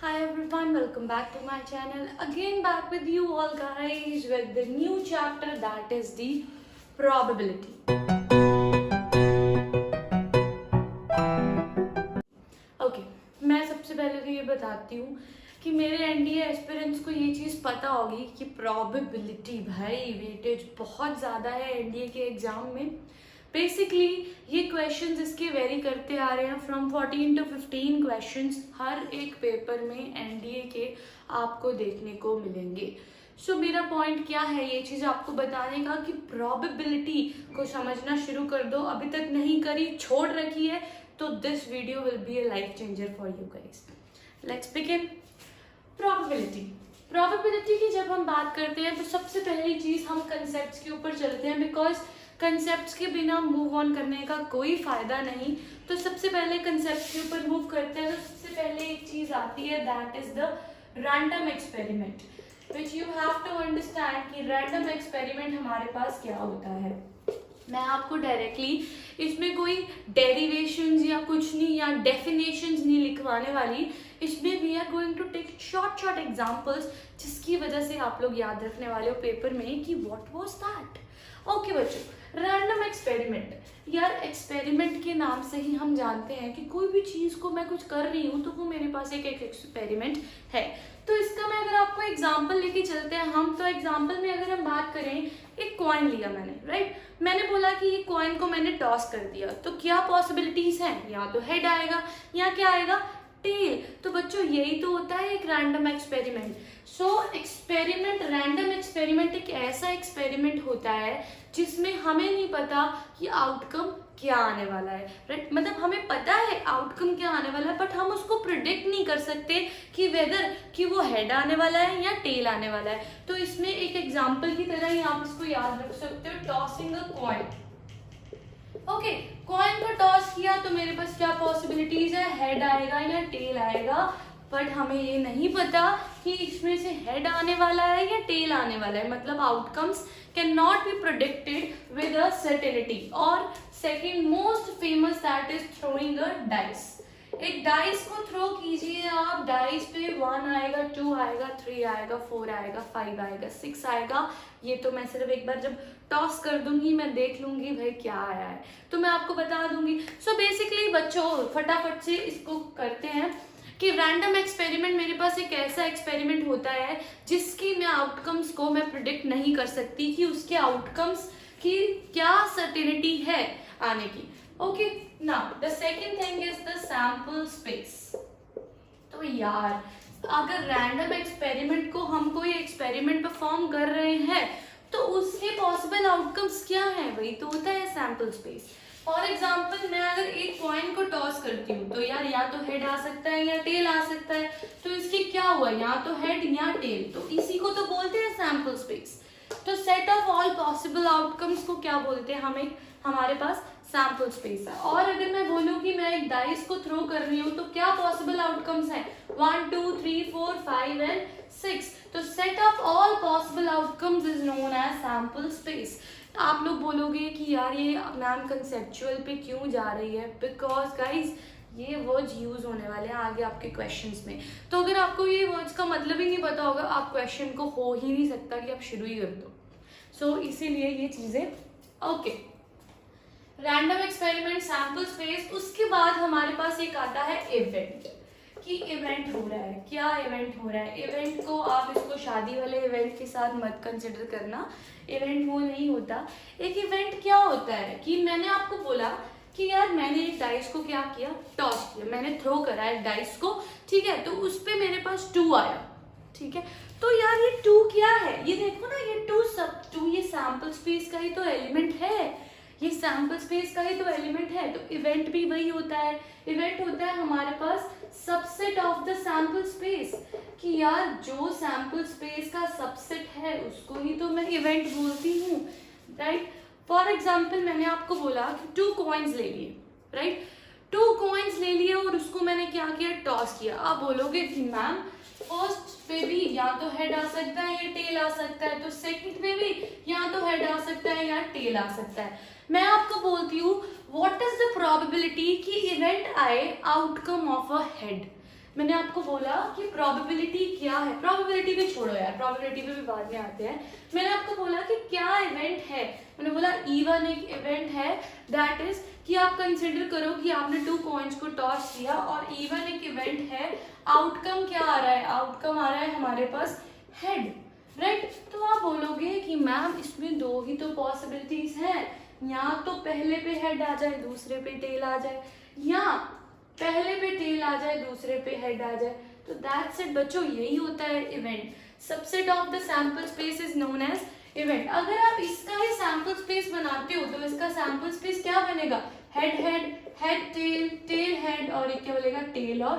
Hi everyone, welcome back to my channel. Again back with you all guys with the new chapter that is the probability. Okay, मैं सबसे पहले तो ये बताती हूँ कि मेरे एनडीए एस्पिरेंट्स को ये चीज़ पता होगी कि प्रोबेबिलिटी भाई वेटेज बहुत ज़्यादा है एनडीए के एग्ज़ाम में. बेसिकली ये क्वेश्चंस इसके वेरी करते आ रहे हैं फ्रॉम 14 to 15 क्वेश्चंस हर एक पेपर में एनडीए के आपको देखने को मिलेंगे. सो मेरा पॉइंट क्या है ये चीज़ आपको बताने का कि प्रोबेबिलिटी को समझना शुरू कर दो. अभी तक नहीं करी, छोड़ रखी है, तो this video will be a life changer for you guys. Let's begin. Probability की जब हम बात करते हैं तो सबसे पहली चीज़ हम कंसेप्ट्स के ऊपर चलते हैं बिकॉज कंसेप्ट्स के बिना मूव ऑन करने का कोई फायदा नहीं. तो सबसे पहले कंसेप्ट के ऊपर मूव करते हैं तो सबसे पहले एक चीज आती है that is the random experiment which you have to understand कि रैंडम एक्सपेरिमेंट हमारे पास क्या होता है. मैं आपको डायरेक्टली इसमें कोई डेरिवेशंस या कुछ नहीं या डेफिनेशंस नहीं लिखवाने वाली. इसमें we are going to take short examples जिसकी वजह से आप लोग याद रखने वाले हो पेपर में कि व्हाट वाज दैट. ओके बच्चों, रैंडम एक्सपेरिमेंट. यार एक्सपेरिमेंट के नाम से ही हम जानते हैं कि कोई भी चीज़ को मैं कुछ कर रही हूँ तो वो मेरे पास एक एक्सपेरिमेंट है. तो इसका मैं अगर आपको एग्जांपल लेके चलते हैं हम, तो एग्जांपल में अगर हम बात करें, एक कॉइन लिया मैंने, राइट. मैंने बोला कि ये कॉइन को मैंने टॉस कर दिया तो क्या पॉसिबिलिटीज हैं, या तो हेड आएगा या क्या आएगा, टेल. तो बच्चों यही तो होता है एक रैंडम एक्सपेरिमेंट. सो एक्सपेरिमेंट, रैंडम एक्सपेरिमेंट एक ऐसा एक्सपेरिमेंट होता है जिसमें हमें नहीं पता कि आउटकम क्या आने वाला है, राइट. मतलब हमें पता है आउटकम क्या आने वाला है बट हम उसको प्रिडिक्ट नहीं कर सकते कि वेदर कि वो हेड आने वाला है या टेल आने वाला है. तो इसमें एक एग्जांपल की तरह ही आप इसको याद रख सकते हो, tossing a coin. Okay, coin को टॉस किया तो मेरे पास क्या पॉसिबिलिटीज है, हेड आएगा या टेल आएगा. बट हमें ये नहीं पता कि इसमें से हेड आने वाला है या टेल आने वाला है. मतलब outcomes can not be predicted with a certainty. और second most famous that is throwing a dice. एक डाइस को थ्रो कीजिए आप, डाइस पे 1 आएगा, 2 आएगा, 3 आएगा, 4 आएगा, 5 आएगा, 6 आएगा. ये तो मैं सिर्फ एक बार जब टॉस कर दूंगी मैं देख लूंगी भाई क्या आया है तो मैं आपको बता दूंगी. सो बेसिकली बच्चों फटाफट से इसको करते हैं कि रैंडम एक्सपेरिमेंट मेरे पास एक ऐसा एक्सपेरिमेंट होता है जिसकी मैं आउटकम्स को मैं प्रिडिक्ट नहीं कर सकती कि उसके आउटकम्स की क्या सर्टेनिटी है आने की. Okay, now the second thing is the sample space. तो यार अगर रैंडम एक्सपेरिमेंट को हम कोई एक्सपेरिमेंट परफॉर्म कर रहे हैं तो उसके पॉसिबल आउटकम्स क्या है, वही तो होता है सैंपल स्पेस. फॉर एग्जाम्पल मैं अगर एक कॉइन को टॉस करती हूँ तो यार या तो हेड आ सकता है या टेल आ सकता है. तो इसके क्या हुआ, या तो हेड या टेल, तो इसी को तो बोलते हैं सैंपल स्पेस. तो set of all possible outcomes को क्या बोलते हैं, हमें हमारे पास सैंपल स्पेस है. और अगर मैं बोलूँ कि मैं एक डाइस को थ्रो कर रही हूँ तो क्या पॉसिबल आउटकम्स हैं, 1 2 3 4 5 एंड 6. तो set of all possible outcomes is known as sample space. आप लोग बोलोगे कि यार ये मैम कंसेप्चुअल पे क्यों जा रही है, बिकॉज गाइज ये वर्ड्स यूज होने वाले हैं आगे आपके क्वेश्चंस में. तो अगर आपको ये वर्ड्स का मतलब ही नहीं पता होगा आप क्वेश्चन को हो ही नहीं सकता कि आप शुरू ही कर दो. सो इसीलिए ये चीजें. Okay, random experiment, sample space. उसके बाद हमारे पास एक आता है इवेंट. कि इवेंट हो रहा है, क्या इवेंट हो रहा है. इवेंट को आप इसको शादी वाले इवेंट के साथ मत कंसिडर करना, इवेंट वो नहीं होता. एक इवेंट क्या होता है कि मैंने आपको बोला कि यार मैंने एक डाइस को क्या किया, टॉस किया, मैंने थ्रो करा एक डाइस को, ठीक है. तो उस पे मेरे पास 2 आया, ठीक है. तो यार ये 2 क्या है, ये देखो ना, ये 2 सब 2 ये सैंपल स्पेस का ही तो एलिमेंट है, ये सैंपल स्पेस का ही तो एलिमेंट है. तो इवेंट भी वही होता है. इवेंट होता है हमारे पास subset of the sample space. कि यार जो सैंपल स्पेस का सबसेट है उसको ही तो मैं इवेंट बोलती हूँ, राइट. फॉर एग्जाम्पल मैंने आपको बोला कि 2 कॉइन्स ले लिए, राइट. 2 कॉइन्स ले लिए और उसको मैंने क्या किया, टॉस किया। आप बोलोगे कि मैम फर्स्ट पे भी या तो हेड आ सकता है या टेल आ सकता है, तो सेकंड पे भी या तो हेड आ सकता है या टेल आ सकता है। मैं आपको बोलती हूँ व्हाट इज द प्रोबेबिलिटी कि इवेंट आए आउटकम ऑफ अ हेड। मैंने आपको बोला कि प्रोबेबिलिटी क्या है, प्रोबेबिलिटी भी छोड़ो यार, प्रोबेबिलिटी पे भी बाद में आते हैं। मैंने आपको बोला कि क्या इवेंट है, मैंने बोला E1 एक इवेंट है, दैट इज कि आप कंसिडर करो कि आपने 2 कॉइन्स को टॉस किया और E1 एक इवेंट है, आउटकम क्या आ रहा है, आउटकम आ रहा है हमारे पास हेड, राइट। तो आप बोलोगे कि मैम इसमें 2 ही तो पॉसिबिलिटीज हैं, या तो पहले पे हेड आ जाए दूसरे पे टेल आ जाए, या पहले पे टेल आ जाए दूसरे पे हेड आ जाए। तो दैट्स इट बच्चों, यही होता है event. Subset of the sample space is known as event. अगर आप इसका ही सैंपल स्पेस बनाते हो तो इसका सैंपल स्पेस क्या बनेगा, head head, head tail, tail head, और एक क्या बोलेगा, टेल और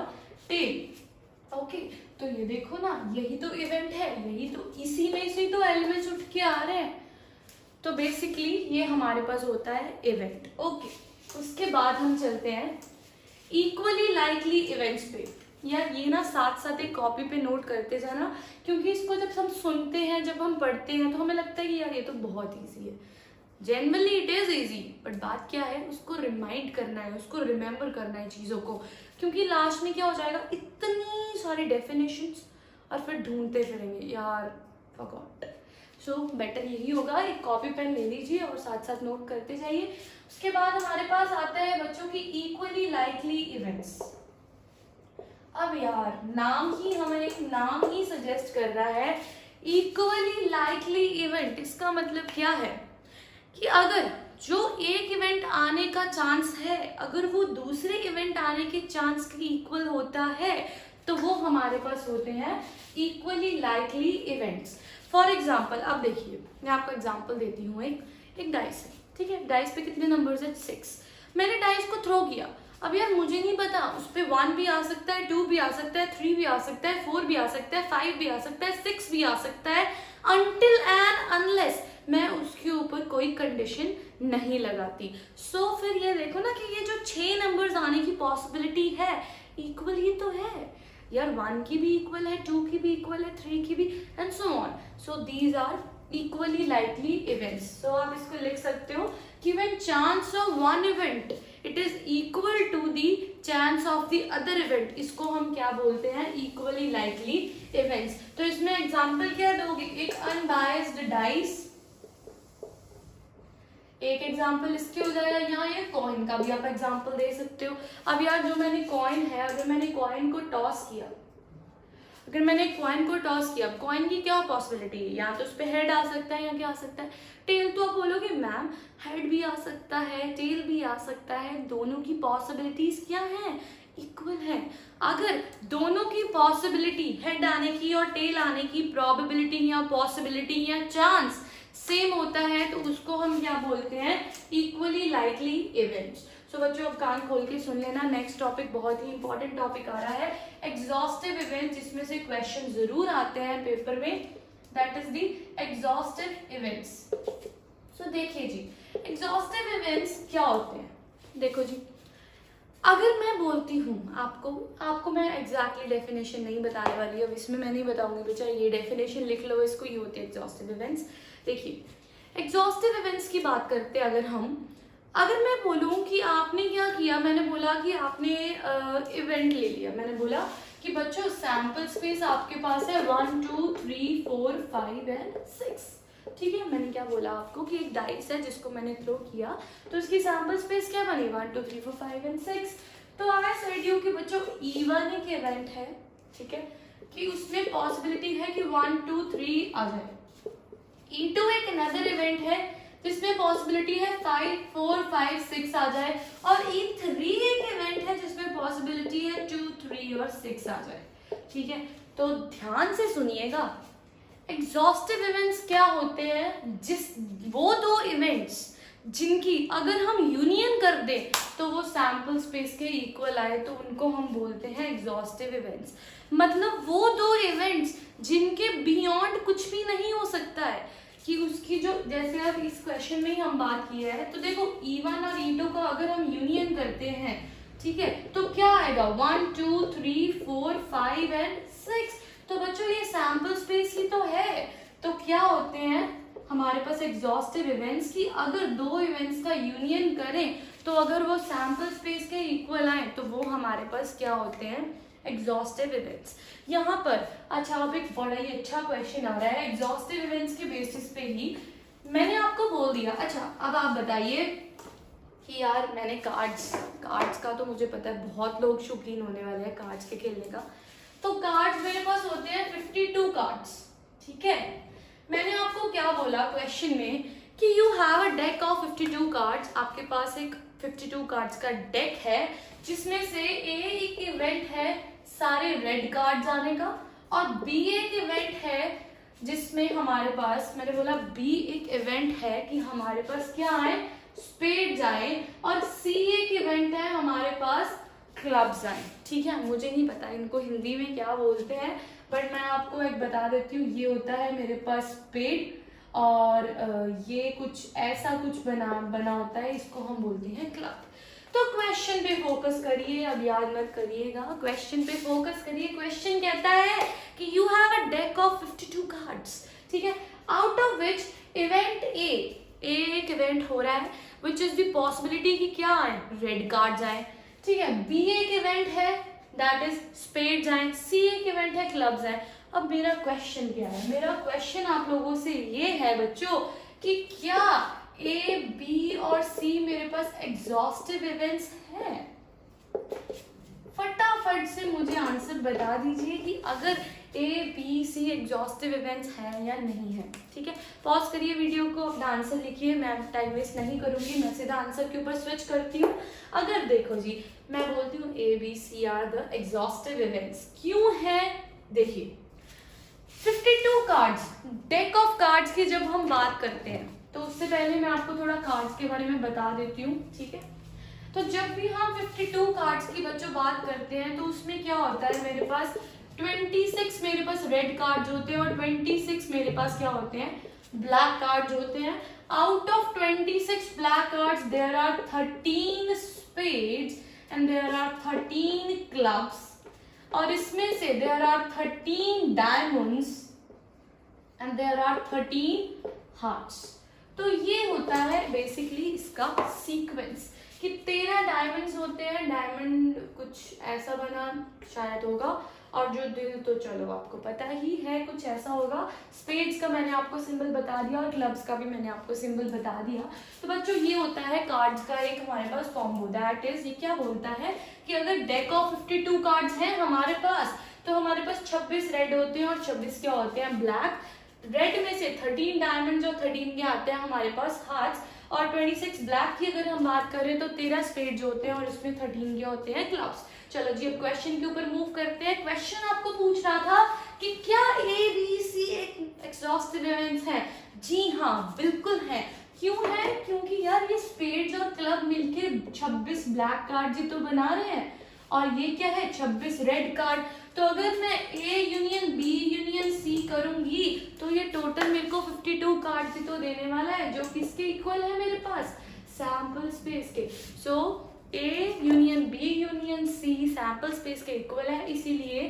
टेल। ओके, तो ये देखो ना, यही तो इवेंट है, यही तो, इसी में से तो एलिमेंट्स उठ के आ रहे हैं। तो बेसिकली ये हमारे पास होता है इवेंट। ओके, उसके बाद हम चलते हैं इक्वली लाइकली इवेंट्स पे। यार ये ना साथ साथ एक कॉपी पे नोट करते जाना, क्योंकि इसको जब हम सुनते हैं, जब हम पढ़ते हैं, तो हमें लगता है कि यार ये तो बहुत ईजी है। Generally it is easy, but बात क्या है, उसको रिमाइंड करना है, उसको रिमेम्बर करना है चीज़ों को, क्योंकि लास्ट में क्या हो जाएगा, इतनी सारी डेफिनेशंस और फिर ढूंढते फिरेंगे यार, फॉरगॉट। सो बेटर यही होगा, एक कॉपी पेन ले लीजिए और साथ साथ नोट करते जाइए। उसके बाद हमारे पास आता है बच्चों की इक्वली लाइकली इवेंट्स। अब यार नाम ही सजेस्ट कर रहा है इक्वली लाइकली इवेंट। इसका मतलब क्या है कि अगर जो एक इवेंट आने का चांस है, अगर वो दूसरे इवेंट आने के चांस के इक्वल होता है, तो वो हमारे पास होते हैं equally likely events. For example, अब देखिए मैं आपको एग्जाम्पल देती हूँ। एक डाइस है, ठीक है, डाइस पे कितने नंबर्स है, 6। मैंने डाइस को थ्रो किया। अब यार मुझे नहीं पता, उस पर 1 भी आ सकता है, 2 भी आ सकता है, 3 भी आ सकता है, 4 भी आ सकता है, 5 भी आ सकता है, 6 भी आ सकता है, अनटिल एंड अनलेस मैं उसके ऊपर कोई कंडीशन नहीं लगाती। सो फिर ये देखो ना कि ये जो 6 नंबर्स आने की पॉसिबिलिटी है, इक्वल ही तो है यार। 1 की भी इक्वल है, 2 की भी इक्वल है, 3 की भी, and so on. So these are equally likely events. सो आप इसको लिख सकते हो कि when chance of one event it is equal to the chance of the other event, इसको हम क्या बोलते हैं, इक्वली लाइकली इवेंट्स। तो इसमें एग्जांपल क्या दोगे, एक अनबायस्ड डाइस, एक एग्जाम्पल इसके हो जाएगा। यहाँ ये कॉइन का भी आप एग्जाम्पल दे सकते हो। अब यार जो मैंने कॉइन है, अगर मैंने कॉइन को टॉस किया, कॉइन की क्या पॉसिबिलिटी है, या तो उस पर हेड आ सकता है या क्या आ सकता है, टेल। तो आप बोलोगे मैम हेड भी आ सकता है, टेल भी आ सकता है, दोनों की पॉसिबिलिटीज क्या है, इक्वल है। अगर दोनों की पॉसिबिलिटी, हेड आने की और टेल आने की प्रोबेबिलिटी या पॉसिबिलिटी या चांस सेम होता है, तो उसको हम क्या बोलते हैं, इक्वली लाइकली इवेंट्स। सो बच्चों अब कान खोल के सुन लेना, नेक्स्ट टॉपिक बहुत ही इंपॉर्टेंट टॉपिक आ रहा है, एग्जॉस्टिव इवेंट्स, जिसमें से क्वेश्चन जरूर आते हैं पेपर में, that is the exhaustive events. So देखिए जी, एग्जॉस्टिव इवेंट्स क्या होते हैं। देखो जी, अगर मैं बोलती हूँ आपको मैं एग्जैक्टली डेफिनेशन नहीं बताने वाली, अब इसमें मैं नहीं बताऊंगी बेचा, ये डेफिनेशन लिख लो, इसको, ये होती है एग्जॉस्टिव इवेंट्स। देखिए एग्जॉस्टिव इवेंट्स की बात करते हैं, अगर मैं बोलूँ कि आपने क्या किया, मैंने बोला कि आपने इवेंट ले लिया, मैंने बोला कि बच्चों सैंपल स्पेस आपके पास है 1 2 3 4 5 एंड 6, ठीक है। मैंने क्या बोला आपको कि एक डाइस है जिसको मैंने थ्रो किया, तो इसकी सैंपल स्पेस क्या बनी, 1 2 3 4 5 एंड 6। तो आई सेड यू कि बच्चों E1 एक इवेंट है, ठीक है, कि उसमें पॉसिबिलिटी है कि 1 2 3 आ जाए। E2 एक अनदर इवेंट है जिसमें पॉसिबिलिटी है 5 4 5 6 आ जाए, और E3 एक इवेंट है जिसमें पॉसिबिलिटी है 2 3 और 6 आ जाए, ठीक है। तो ध्यान से सुनिएगा, एग्जॉस्टिव इवेंट्स क्या होते हैं, वो 2 इवेंट्स जिनकी अगर हम यूनियन कर दें तो वो सैंपल स्पेस के इक्वल आए, तो उनको हम बोलते हैं एग्जॉस्टिव इवेंट्स। मतलब वो 2 इवेंट्स जिनके बियॉन्ड कुछ भी नहीं हो सकता है, कि उसकी जो, जैसे अब इस क्वेश्चन में ही हम बात की है, तो देखो E1 और E2 का अगर हम यूनियन करते हैं, ठीक है, तो क्या आएगा 1 2 3 4 5 एंड 6। तो बच्चों ये सैंपल स्पेस ही तो है। तो क्या होते हैं हमारे पास एग्जॉस्टिव इवेंट्स की अगर दो इवेंट्स का यूनियन करें तो अगर वो सैंपल स्पेस के इक्वल आए तो वो हमारे पास क्या होते हैं, एग्जॉस्टिव इवेंट्स। यहाँ पर अच्छा अब एक बड़ा ही अच्छा क्वेश्चन आ रहा है एग्जॉस्टिव इवेंट्स के बेसिस पे ही मैंने आपको बोल दिया। अच्छा अब आप बताइए कि यार मैंने कार्ड्स का तो मुझे पता है बहुत लोग शौकीन होने वाले हैं कार्ड्स के खेलने का। तो कार्ड्स मेरे पास होते हैं 52 कार्ड्स, ठीक है। मैंने आपको क्या बोला क्वेश्चन में कि you have a deck of 52 cards, आपके पास एक 52 कार्ड्स का डेक है जिसमें से ए एक इवेंट है सारे रेड कार्ड्स आने का और बी एक इवेंट है जिसमें हमारे पास, मैंने बोला बी एक इवेंट है कि हमारे पास क्या आए, स्पेड्स आए, और सी एक इवेंट है हमारे पास क्लब्स आए, ठीक है। मुझे नहीं पता इनको हिंदी में क्या बोलते हैं बट मैं आपको एक बता देती हूँ, ये होता है मेरे पास स्पेड और ये कुछ ऐसा कुछ बना होता है, इसको हम बोलते हैं क्लब। तो क्वेश्चन पे फोकस करिए, अब याद मत करिएगा, क्वेश्चन पे फोकस करिए। क्वेश्चन कहता है कि you have a deck of 52 cards, ठीक है, out of which event A एक इवेंट हो रहा है विच इज द पॉसिबिलिटी कि क्या आए, रेड कार्ड्स आए, ठीक है। बी एक इवेंट है दैट इज स्पेड्स आए, सी एक इवेंट है क्लब्स आए। अब मेरा क्वेश्चन क्या है, मेरा क्वेश्चन आप लोगों से ये है बच्चों कि क्या ए बी और सी मेरे पास एग्जॉस्टिव इवेंट्स हैं। फटाफट से मुझे आंसर बता दीजिए कि अगर A B C exhaustive events हैं या नहीं है, ठीक है। पॉज करिए वीडियो को, अपना आंसर लिखिए, मैं टाइम वेस्ट नहीं करूंगी, मैं सीधा आंसर के ऊपर स्विच करती हूँ। अगर देखो जी मैं बोलती हूँ A B C are the exhaustive events, क्यों है देखिए 52 कार्ड्स, डेक ऑफ कार्ड्स की जब हम बात करते हैं तो उससे पहले मैं आपको थोड़ा कार्ड्स के बारे में बता देती हूँ, ठीक है। तो जब भी हम 52 कार्ड्स की बच्चों बात करते हैं तो उसमें क्या होता है, मेरे पास 26 मेरे पास रेड कार्ड्स होते हैं और 26 मेरे पास क्या होते हैं, ब्लैक कार्ड्स होते हैं। Out of 26 black cards there are 13 spades and there are 13 clubs, और इसमें से there are 13 diamonds and there are 13 hearts. तो ये होता है बेसिकली इसका सीक्वेंस कि 13 डायमंड्स होते हैं, डायमंड कुछ ऐसा बना शायद होगा, और जो दिल तो चलो आपको पता ही है कुछ ऐसा होगा। स्पेड्स का मैंने आपको सिंबल बता दिया और क्लब्स का भी मैंने आपको सिंबल बता दिया। तो बच्चों ये होता है कार्ड्स का एक हमारे पास कॉम्बो, दैट इज ये क्या बोलता है कि अगर डेक ऑफ 52 कार्ड्स हैं हमारे पास तो हमारे पास 26 रेड होते हैं और 26 क्या होते हैं, ब्लैक। रेड में से 13 डायमंड्स और 13 के आते हैं हमारे पास हार्ट्स, और 26 ब्लैक की अगर हम बात करें तो 13 स्पेड्स होते हैं और इसमें 13 के होते हैं क्लब्स। चलो जी अब क्वेश्चन के ऊपर मूव करते हैं। क्वेश्चन आपको पूछ रहा था कि क्या ए बी सी एक एग्जॉस्टिव इवेंट्स हैं। जी हाँ बिल्कुल है। क्यों है, क्योंकि यार ये स्पेड्स और क्लब मिलके 26 ब्लैक कार्ड ही तो बना रहे हैं, और ये क्या है 26 रेड कार्ड। तो अगर मैं A union B union C करूंगी तो ये टोटल मेरे को 52 कार्ड ही तो देने वाला है, जो किसके इक्वल है मेरे पास, सैंपल स्पेस के। So A union B union C sample space के इक्वल है, इसीलिए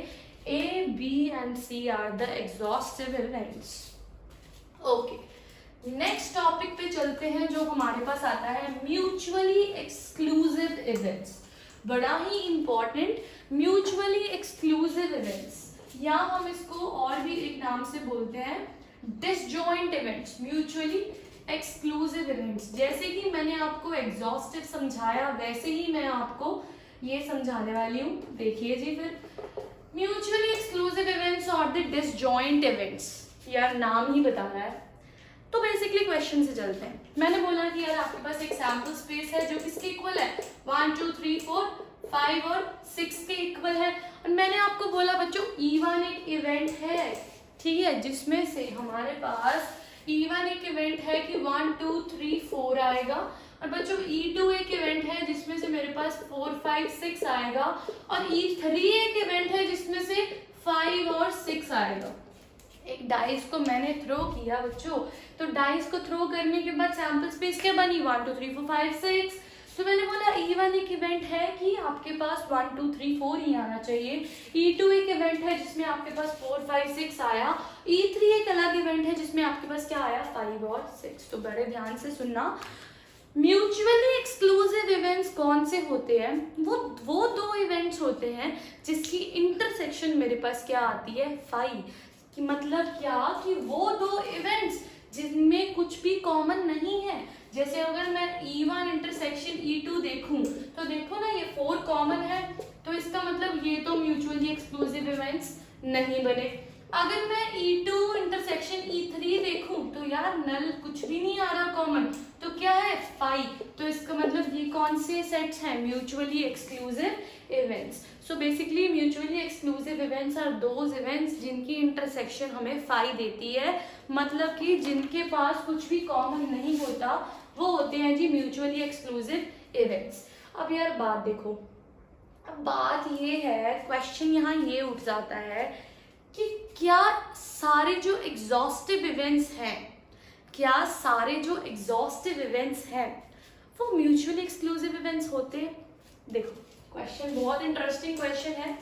A B and C are the exhaustive events. Okay next topic पे चलते हैं जो हमारे पास आता है म्यूचुअली एक्सक्लूसिव इवेंट्स। बड़ा ही इंपॉर्टेंट, म्यूचुअली एक्सक्लूसिव इवेंट्स, या हम इसको और भी एक नाम से बोलते हैं disjoint events, mutually exclusive events. जैसे कि मैंने आपको एग्जॉस्टिव समझाया वैसे ही मैं आपको ये समझाने वाली हूँ। देखिए जी फिर म्यूचुअली एक्सक्लूसिव इवेंट्स और द डिसजॉइंट इवेंट्स, यार नाम ही बताना है। तो बेसिकली क्वेश्चन से चलते हैं। मैंने बोला कि यार आपके पास एक सैंपल स्पेस है जो किसके इक्वल है, 1 2 3 4 5 और 6 के इक्वल है, और मैंने आपको बोला बच्चों E1 एक इवेंट है, ठीक है, जिसमें से हमारे पास E1 एक इवेंट है कि 1 2 3 4 आएगा, और बच्चों E2 एक इवेंट है जिसमें से मेरे पास 4 5 6 आएगा, और E3 एक इवेंट है जिसमें से 5 और 6 आएगा। एक डाइस को मैंने थ्रो किया बच्चों, तो डाइस को थ्रो करने के बाद सैंपल स्पेस क्या बनी, 1 2 3 4 5 6। तो मैंने बोला E1 एक इवेंट है कि आपके पास 1 2 3 4 ही आना चाहिए। E2 एक इवेंट है जिसमें आपके पास 4 5 6 आया। E3 एक अलग इवेंट है जिसमें आपके पास क्या आया 5 और 6। तो बड़े ध्यान से सुनना, म्यूचुअली एक्सक्लूसिव इवेंट्स कौन से होते हैं? वो दो इवेंट्स होते हैं जिसकी इंटरसेक्शन मेरे पास क्या आती है 5। कि मतलब क्या कि वो दो इवेंट्स जिनमें कुछ भी कॉमन नहीं है। जैसे अगर मैं E1 इंटरसेक्शन E2 देखूं तो देखो ना ये 4 कॉमन है, तो इसका मतलब ये तो म्यूचुअली एक्सक्लूसिव इवेंट्स नहीं बने। अगर मैं E2 इंटरसेक्शन E3 देखूं तो यार नल कुछ भी नहीं आ रहा कॉमन, तो क्या है 5। तो इसका मतलब ये कौन से सेट्स हैं? Mutually exclusive events. So basically mutually exclusive events are those events जिनकी इंटरसेक्शन हमें 5 देती है, मतलब कि जिनके पास कुछ भी कॉमन नहीं होता वो होते हैं जी म्यूचुअली एक्सक्लूसिव इवेंट्स। अब यार बात देखो, अब बात ये है, क्वेश्चन यहाँ ये उठ जाता है कि क्या सारे जो एग्जॉस्टिव इवेंट्स हैं, क्या सारे जो एग्जॉस्टिव इवेंट्स हैं वो म्यूचुअली एक्सक्लूसिव इवेंट्स होते हैं? देखो क्वेश्चन बहुत इंटरेस्टिंग क्वेश्चन है।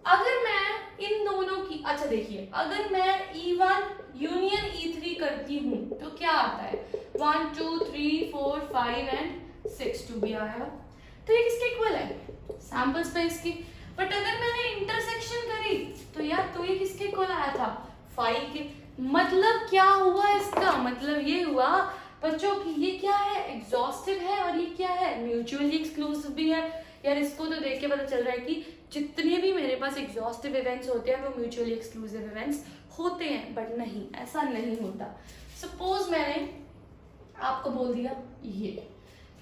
अगर मैं इन दोनों की, अच्छा देखिए, अगर मैं E1 यूनियन E3 करती हूँ तो क्या आता है 1 2 3 4 5 एंड 6 2 भी आएगा, तो ये किसके इक्वल है? सैंपल स्पेस की। बट अगर मैंने इंटरसेक्शन करी तो यार तो ये किसके इक्वल आया था 5 के। मतलब क्या हुआ? इसका मतलब ये हुआ बच्चों की ये क्या है एग्जॉस्टिव है और ये क्या है म्यूचुअली एक्सक्लूसिव भी है। यार इसको तो देख के पता चल रहा है कि जितने भी मेरे पास एग्जॉस्टिव इवेंट्स होते हैं वो म्यूचुअली एक्सक्लूसिव इवेंट्स होते हैं, बट नहीं, ऐसा नहीं होता। सपोज मैंने आपको बोल दिया ये,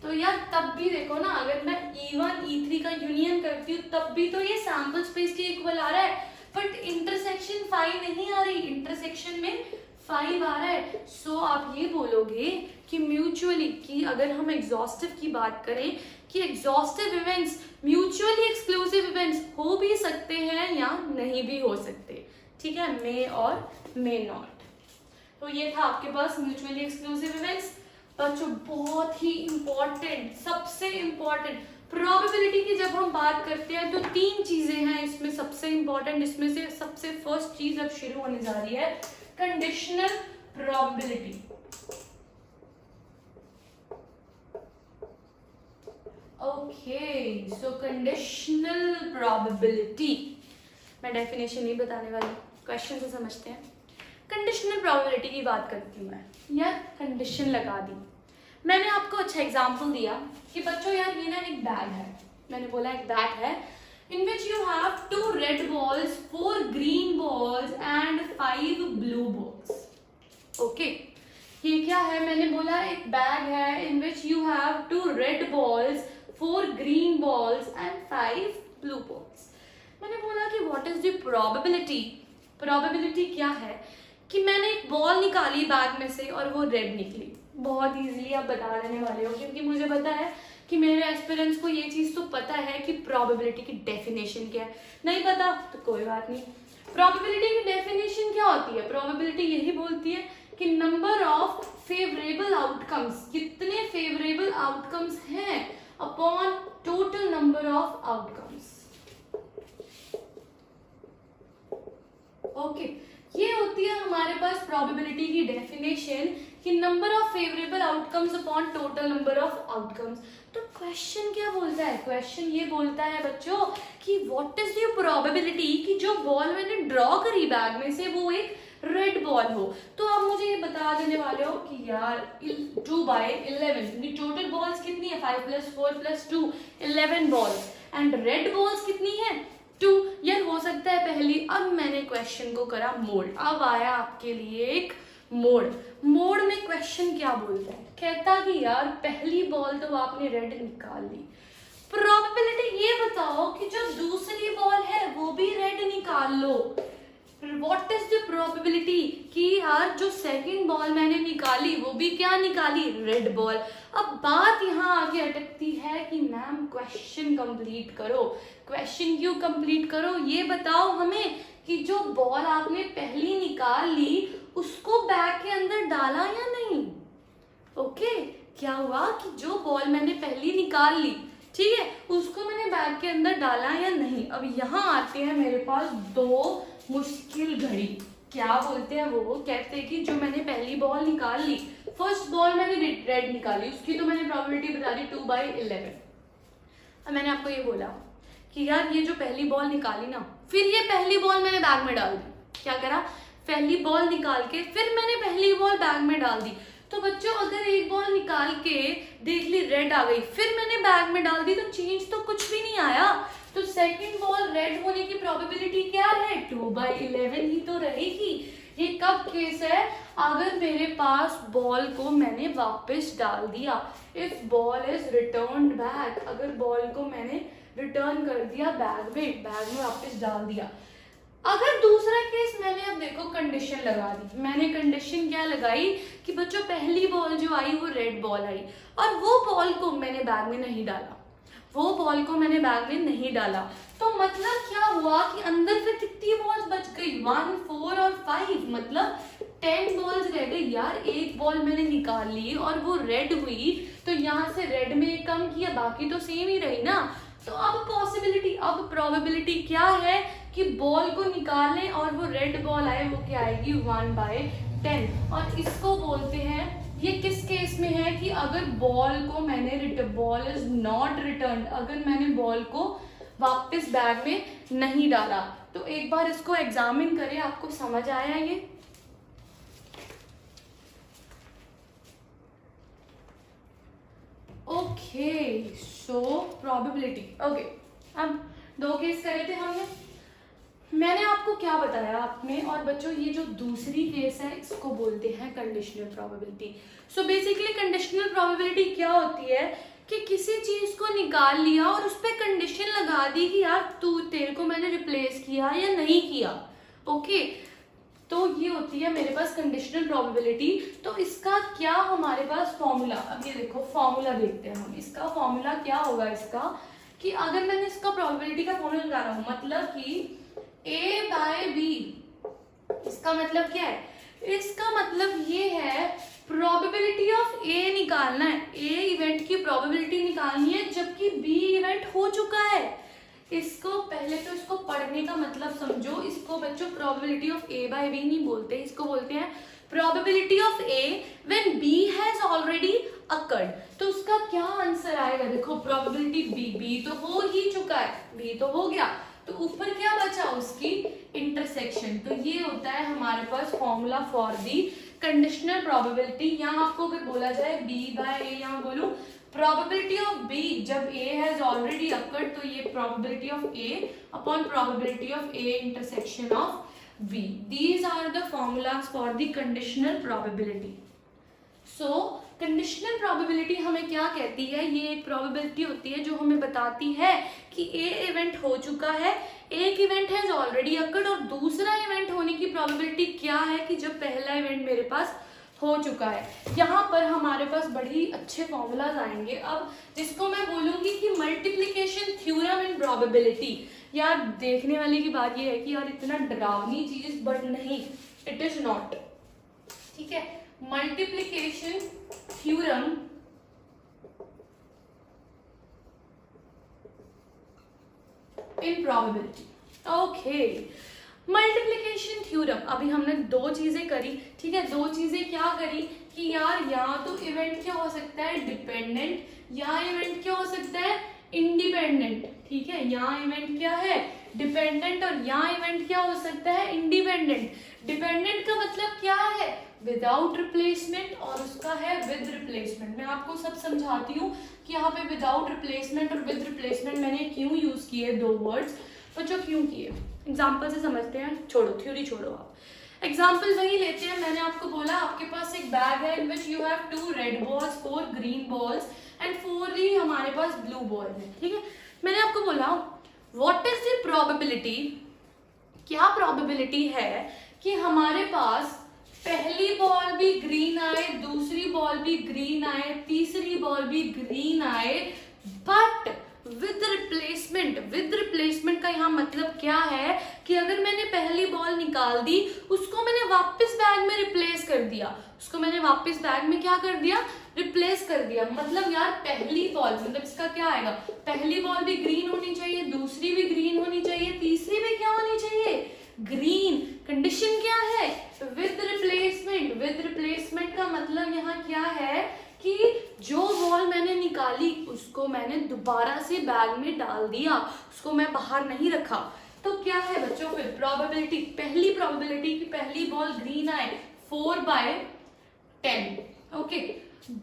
तो यार तब भी देखो ना, अगर मैं E1 E3 का यूनियन करती हूँ तब भी तो ये सैंपल स्पेस के इक्वल आ रहा है, बट इंटरसेक्शन 5 नहीं आ रही, इंटरसेक्शन में 5 आ रहा है। सो आप ये बोलोगे कि म्यूचुअली, कि अगर हम एग्जॉस्टिव की बात करें कि exhaustive events mutually exclusive events हो भी सकते हैं या नहीं भी हो सकते, ठीक है, मे और मे नॉट। तो ये था आपके पास म्यूचुअली एक्सक्लूसिव इवेंट्स। बच्चों बहुत ही इंपॉर्टेंट, सबसे इंपॉर्टेंट प्रोबेबिलिटी की जब हम बात करते हैं तो 3 चीजें हैं इसमें सबसे इंपॉर्टेंट। इसमें से सबसे फर्स्ट चीज अब शुरू होने जा रही है कंडीशनल प्रोबेबिलिटी। ओके, सो कंडीशनल प्रोबेबिलिटी, मैं डेफिनेशन नहीं बताने वाली, क्वेश्चन से समझते हैं। कंडीशनल प्रोबेबिलिटी की बात करती हूँ मैं, यार कंडीशन लगा दी मैंने, आपको अच्छा एग्जांपल दिया कि बच्चों यार ये ना एक बैग है, मैंने बोला एक बैग है in which you have 2 red balls, 4 green balls and 5 blue balls. Okay, ये क्या है? मैंने बोला एक बैग है in which you have 2 red balls, 4 green balls and 5 blue balls. मैंने बोला कि what is the probability? Probability क्या है कि मैंने एक बॉल निकाली बैग में से और वो रेड निकली। बहुत इजीली आप बता देने वाले हो, क्योंकि मुझे पता है कि मेरे एस्पिरेंट्स को ये चीज़ तो पता है कि प्रोबेबिलिटी की डेफिनेशन क्या है। नहीं पता तो कोई बात नहीं। प्रोबेबिलिटी की डेफिनेशन क्या होती है? प्रोबेबिलिटी यही बोलती है कि नंबर ऑफ फेवरेबल आउटकम्स, कितने फेवरेबल आउटकम्स हैं upon total number of outcomes. Okay, ये होती है हमारे पास प्रोबेबिलिटी की डेफिनेशन कि number of favourable outcomes upon total number of outcomes. तो क्वेश्चन क्या बोलता है? क्वेश्चन ये बोलता है बच्चों कि व्हाट इज द प्रोबेबिलिटी कि जो बॉल मैंने ड्रॉ करी बैग में से वो एक रेड बॉल हो। तो आप मुझे ये बता देने वाले हो कि यार 2/11 टोटल बॉल्स कितनी है 5 + 4 + 2 11 बॉल्स एंड रेड बॉल्स कितनी है 2। यार हो सकता है पहली। अब मैंने क्वेश्चन को करा मोल्ड, अब आया आपके लिए एक मोड। मोड में क्वेश्चन क्या बोलता है? कहता कि यार पहली बॉल तो आपने रेड निकाल ली, प्रोबेबिलिटी ये बताओ कि जो दूसरी बॉल है वो भी रेड निकाल लो। व्हाट इज द प्रोबेबिलिटी कि यार जो सेकंड बॉल मैंने निकाली वो भी क्या निकाली? Red ball. अब बात यहाँ आगे अटकती है कि मैम क्वेश्चन कंप्लीट करो। क्वेश्चन क्यों कंप्लीट करो? ये बताओ हमें कि जो बॉल आपने पहली निकाल ली उसको बैग के अंदर डाला या नहीं। ओके, क्या हुआ कि जो बॉल मैंने पहली निकाल ली, ठीक है, उसको मैंने बैग के अंदर डाला या नहीं। अब यहाँ आते हैं मेरे पास दो मुश्किल घड़ी। क्या बोलते हैं वो कहते हैं कि जो मैंने पहली बॉल निकाल ली, फर्स्ट बॉल मैंने रेड निकाली, उसकी तो मैंने प्रोबेबिलिटी बता दी 2/11। अब मैंने आपको ये बोला कि यार ये जो पहली बॉल निकाली ना, फिर ये पहली बॉल मैंने बैग में डाल दी। क्या करा, पहली बॉल निकाल के फिर मैंने पहली बॉल बैग में डाल दी। तो बच्चों अगर एक बॉल निकाल के देख ली रेड आ गई, फिर मैंने बैग में डाल दी, तो चेंज तो कुछ भी नहीं आया। तो सेकंड बॉल रेड होने की प्रोबेबिलिटी क्या है, 2/11 ही तो रहेगी। ये कब केस है, अगर मेरे पास बॉल को मैंने वापस डाल दिया, if ball is return back, अगर बॉल को मैंने रिटर्न कर दिया बैग में वापस डाल दिया। अगर दूसरा केस मैंने, अब देखो कंडीशन लगा दी, मैंने कंडीशन क्या लगाई कि बच्चों पहली बॉल जो आई वो रेड बॉल आई, और वो बॉल को मैंने बैग में नहीं डाला, वो बॉल को मैंने बैग में नहीं डाला। तो मतलब क्या हुआ कि अंदर फिर कितनी बॉल्स बच गई, 1, 4 और 5, मतलब 10 बॉल्स रह गई। यार एक बॉल मैंने निकाल ली और वो रेड हुई, तो यहाँ से रेड में कम किया, बाकी तो सेम ही रही ना। तो अब प्रोबेबिलिटी क्या है कि बॉल को निकालें और वो रेड बॉल आए, वो क्या आएगी 1/10। और इसको बोलते हैं, ये किस केस में है कि अगर बॉल को मैंने, बॉल इज नॉट रिटर्न, अगर मैंने बॉल को वापस बैग में नहीं डाला। तो एक बार इसको एग्जामिन करें, आपको समझ आया ये? Okay, so probability, okay. अब दो केस करे थे हमने, मैंने आपको क्या बताया आपने, और बच्चों ये जो दूसरी केस है इसको बोलते हैं conditional probability. So basically conditional probability क्या होती है कि किसी चीज को निकाल लिया और उस पर कंडीशन लगा दी कि यार तेरे को मैंने रिप्लेस किया या नहीं किया। ओके, तो ये होती है मेरे पास कंडीशनल प्रोबेबिलिटी। तो इसका क्या हमारे पास फॉर्मूला, अब ये देखो फॉर्मूला देखते हैं हम, इसका फॉर्मूला क्या होगा इसका, कि अगर मैंने इसका प्रोबेबिलिटी का फॉर्मूला लगा रहा हूं, मतलब कि A/B, इसका मतलब क्या है, इसका मतलब ये है प्रोबेबिलिटी ऑफ A निकालना है, A इवेंट की प्रोबेबिलिटी निकालनी है जबकि B इवेंट हो चुका है। इसको पहले तो इसको पढ़ने का मतलब समझो, इसको बच्चों प्रोबेबिलिटी ऑफ A/B नहीं बोलते, इसको बोलते हैं probability of A when B has already occurred. तो उसका क्या आंसर आएगा, देखो प्रोबेबिलिटी B तो हो ही चुका है, B तो हो गया, तो ऊपर क्या बचा, उसकी इंटरसेक्शन। तो ये होता है हमारे पास formula for the conditional probability. यहाँ आपको अगर बोला जाए B/A, यहाँ बोलूं प्रोबेबिलिटी ऑफ B जब A हैज ऑलरेडी अकर्ड, तो ये probability of A upon probability of A intersection of B। These are the formulas for the conditional probability. So conditional probability हमें क्या कहती है, ये एक प्रोबेबिलिटी होती है जो हमें बताती है कि A इवेंट हो चुका है, एक इवेंट हैज ऑलरेडी अकर्ड, और दूसरा इवेंट होने की प्रोबेबिलिटी क्या है कि जब पहला इवेंट मेरे पास हो चुका है। यहाँ पर हमारे पास बड़ी अच्छे फॉर्मूलाज आएंगे अब, जिसको मैं बोलूंगी कि मल्टीप्लिकेशन थ्योरम इन प्रोबेबिलिटी। यार देखने वाली की बात ये है कि यार इतना डरावनी चीज, बट नहीं, इट इज नॉट, ठीक है। Multiplication theorem in probability. Okay, multiplication theorem, अभी हमने दो चीजें करी, ठीक है। दो चीजें क्या करी कि यार यहाँ तो इवेंट क्या हो सकता है डिपेंडेंट, यहाँ इवेंट क्या हो सकता है इंडिपेंडेंट, ठीक है। यहाँ इवेंट क्या है डिपेंडेंट, और यहाँ इवेंट क्या हो सकता है इंडिपेंडेंट। डिपेंडेंट का मतलब क्या है विदाउट रिप्लेसमेंट, और उसका है विद रिप्लेसमेंट। मैं आपको सब समझाती हूँ कि यहाँ पे विदाउट रिप्लेसमेंट और विद रिप्लेसमेंट मैंने क्यों यूज किए दो वर्ड्स, बच्चों क्यों किए, एग्जाम्पल से समझते हैं। छोड़ो थ्योरी छोड़ो, आप एग्जाम्पल वही लेते हैं। मैंने आपको बोला आपके पास एक बैग है in which you have 2 red balls, 4 green balls and 4 ही हमारे पास ब्लू बॉल है, ठीक है। मैंने आपको बोला व्हाट इज द प्रोबेबिलिटी, क्या प्रोबेबिलिटी है कि हमारे पास पहली बॉल भी ग्रीन आए, दूसरी बॉल भी ग्रीन आए, तीसरी बॉल भी ग्रीन आए, but with replacement. With replacement का यहाँ मतलब क्या है कि अगर मैंने पहली बॉल निकाल दी, उसको मैंने वापस बैग में रिप्लेस कर दिया, उसको मैंने वापस बैग में क्या कर दिया, रिप्लेस कर दिया। मतलब यार पहली बॉल, मतलब इसका क्या आएगा, पहली बॉल भी ग्रीन होनी चाहिए, दूसरी भी ग्रीन होनी चाहिए, तीसरी भी क्या होनी चाहिए, ग्रीन। कंडीशन क्या है, विद रिप्लेसमेंट। विद रिप्लेसमेंट का मतलब यहाँ क्या है कि जो बॉल मैंने निकाली उसको मैंने दोबारा से बैग में डाल दिया, उसको मैं बाहर नहीं रखा। तो क्या है बच्चों, फिर प्रोबेबिलिटी, पहली प्रोबेबिलिटी कि पहली बॉल ग्रीन आए 4/10, ओके।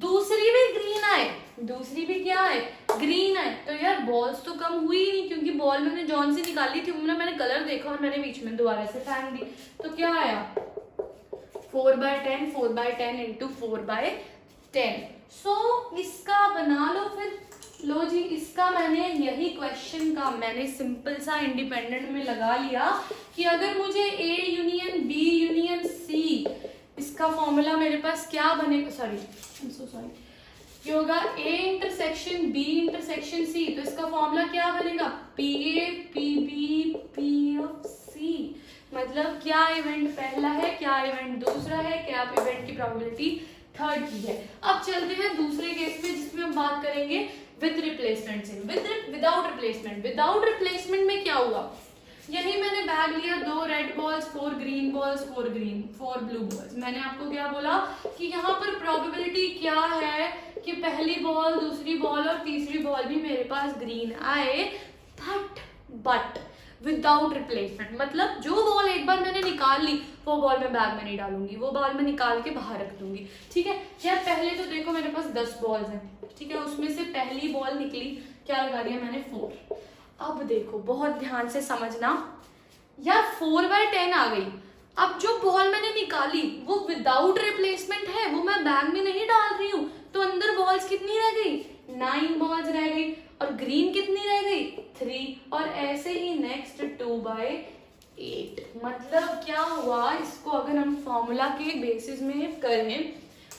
दूसरी भी ग्रीन आए, दूसरी भी क्या आए, ग्रीन आए। तो यार बॉल्स तो कम हुई ही नहीं, क्योंकि बॉल मैंने जॉन से निकाली थी, मैंने कलर देखा और मैंने बीच में दोबारा से फेंक दी। तो क्या आया, 4/10, 4/10 इंटू 4/10। सो इसका बना लो फिर। लो जी, इसका मैंने यही क्वेश्चन का मैंने सिंपल सा इंडिपेंडेंट में लगा लिया कि अगर मुझे A union B union C, इसका फॉर्मूला मेरे पास क्या बनेगा, सॉरी ये होगा A intersection B intersection C। तो इसका फॉर्मूला क्या बनेगा, PA PB P(C). मतलब क्या इवेंट पहला है, क्या इवेंट दूसरा है, क्या इवेंट की प्रोबेबिलिटी थर्ड की है। अब चलते हैं दूसरे केस में जिसमें हम बात करेंगे विद रिप्लेसमेंट से। विदाउट रिप्लेसमेंट, विदाउट रिप्लेसमेंट में क्या हुआ, यही मैंने बैग लिया, 2 red balls, 4 green balls, 4 blue balls. मैंने आपको क्या बोला कि यहाँ पर प्रोबेबिलिटी क्या है कि पहली बॉल, दूसरी बॉल और तीसरी बॉल भी मेरे पास ग्रीन आए, बट विदाउट रिप्लेसमेंट। मतलब जो बॉल एक बार मैंने निकाल ली वो बॉल मैं बैग में नहीं डालूंगी, वो बॉल मैं निकाल के बाहर रख दूंगी, ठीक है। यार पहले तो देखो मेरे पास 10 बॉल्स हैं, ठीक है, उसमें से पहली बॉल निकली, क्या लगा दिया मैंने, 4। अब देखो बहुत ध्यान से समझना, यार 4/10 आ गई। अब जो बॉल मैंने निकाली वो विदाउट रिप्लेसमेंट है, वो मैं बैग में नहीं डाल रही हूँ, तो अंदर बॉल्स कितनी रह गई, 9 बॉल्स रह गई, और ग्रीन कितनी रह गई, 3, और ऐसे ही नेक्स्ट 2/8। मतलब क्या हुआ, इसको अगर हम फॉर्मूला के बेसिस में करें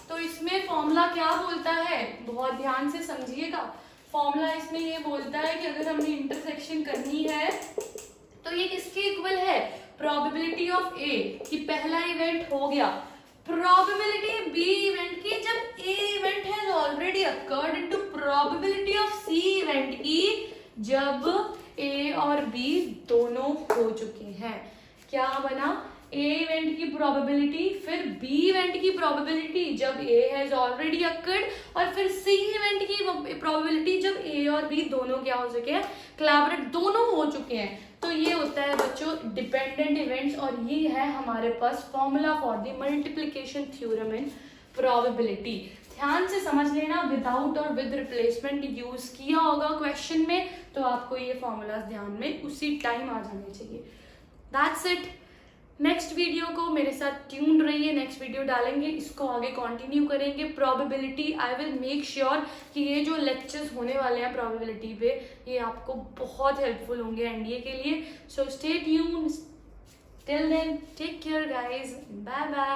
तो इसमें फॉर्मूला क्या बोलता है, बहुत ध्यान से समझिएगा। फॉर्मूला इसमें ये बोलता है कि अगर हमें इंटरसेक्शन करनी है तो ये किसके इक्वल है, प्रोबेबिलिटी ऑफ A कि पहला इवेंट हो गया, प्रोबेबिलिटी B इवेंट की जब A event has already occurred into probability of C event की जब A और B दोनों हो चुके हैं। क्या बना, A इवेंट की प्रोबेबिलिटी, फिर B इवेंट की प्रोबेबिलिटी जब A हैज ऑलरेडी अकर्ड, और फिर C इवेंट की प्रोबेबिलिटी जब A और B दोनों क्या हो चुके हैं, कोलैबोरेट दोनों हो चुके हैं। तो ये होता है बच्चों डिपेंडेंट इवेंट्स, और ये है हमारे पास formula for the multiplication theorem in probability. ध्यान से समझ लेना, विदाउट और विद रिप्लेसमेंट यूज किया होगा क्वेश्चन में, तो आपको ये फॉर्मूलाज ध्यान में उसी टाइम आ जाने चाहिए। That's it. नेक्स्ट वीडियो को मेरे साथ ट्यून रहिए, नेक्स्ट वीडियो डालेंगे, इसको आगे कंटिन्यू करेंगे। Probability I will make sure कि ये जो लेक्चर्स होने वाले हैं प्रोबेबिलिटी पे, ये आपको बहुत हेल्पफुल होंगे एनडीए के लिए। So stay tuned, till then take care guys, bye bye.